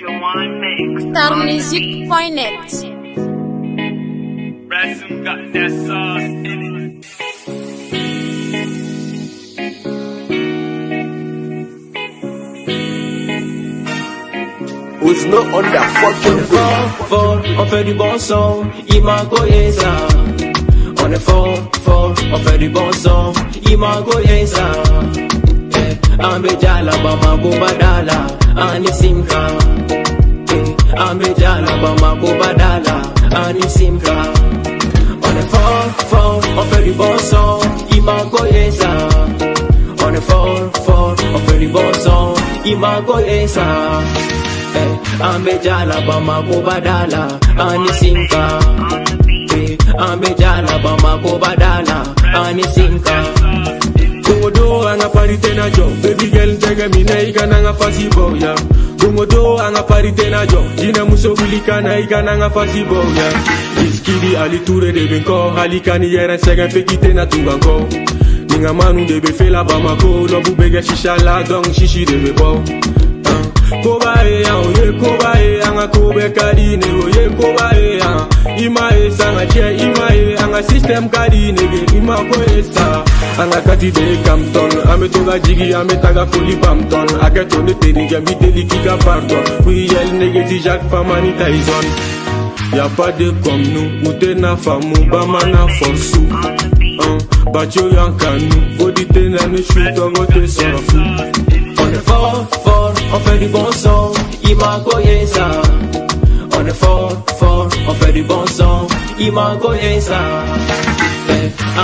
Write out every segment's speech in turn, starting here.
StarMusic.net. Ransom got that sauce in it. Who's not on that fucking fall, on fait du bon son, il m'a collé ça. On est fort, on fait du bon son, il m'a collé ça. Ambejala Bamako Badala, Anisimka. Ambejala Bamako Badala, Anisimka. On est fort, on fait du bon son, il m'a collé ça. On est fort, on fait du bon son, il m'a collé ça. Ambejala Bamako Badala, Anisimka. Ambejala Bamako Badala, Anisimka. Gomodo anga parite na jo, baby girl tege mina ika nanga fasi boya. Gomodo anga parite na jo, jina muso bilika na ika nanga fasi boya. Iskidi ali ture de benko, halikani yeren segen fekite na tunganko. Ninga manu de be fela Bamako, lobu bege shisha la dong shishi de be bo. Kobae oye kobae anga kobe kadine oye kobae imae sanga che imae anga system kadine ge ima koesa anga kati de Campton ame toga jigi ame taga foli Bampton aketo ne teni gambi delikika pardon oui elle négati Jacques Famani Tyson. Y'a pas de comme nous, ou t'es na famou, bamana forçou. Bacho yankanu, odite na ne shoot, on te s'en fout. On est fort, on fait du bon son, il m'a collé ça. On est fort, on fait du bon son, il m'a collé ça.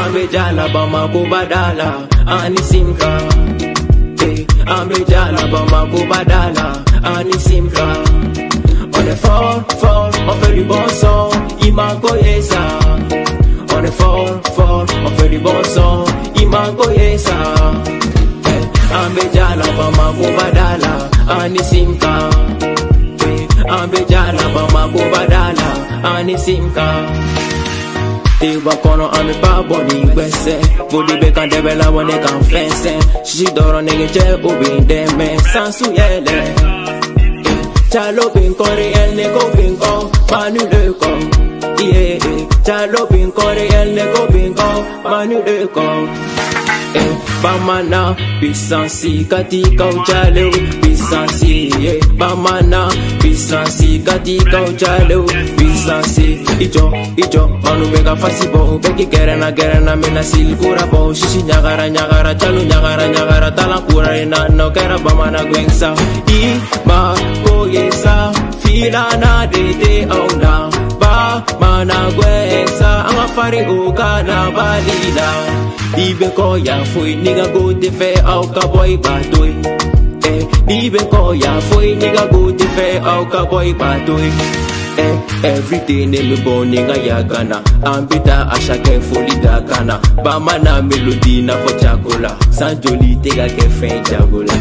Ambejala Bamako Badala, Anisimka. Ambejala Bamako Badala, Anisimka. On est fort, on fait du bon son, il m'a collé ça. On est fort, on fait du bon son, il m'a collé ça. Ambejala Bamako Badala, Anisimka. Ambejala Bamako Badala, Anisimka. Tiba kono ame pa boni wese, Vodi beka debela wane kan fense. Shishi doro nege che ubin deme, sansu yele. Chalo bin kore el nego bin ko, manu de ko. Yeah, chalo bin kore el nego bin ko, manu de ko. Bamana, bisansi, kati kauchalo, bisansi, Bamana, bisansi, kati kauchalo, bisansi, ijo, manu mega fasibo, beki gerena, mena silkura bo, shishi nyagara, chalo nyagara, talakura ina, no kera Bamana gwengsa, ma, koyesa, filana de auna, Bamana gwengsa, anga fari ukana balila. Ibe ko ya foi nigga go te fe au cowboy batoy. Ibe ko ya foi nigga go te fe au cowboy batoy. Everyday ne me bon nigga ya gana. Ambita ashake foli da kana. Bamana melody na for chakola. Sanjoli tega ke fe chakola.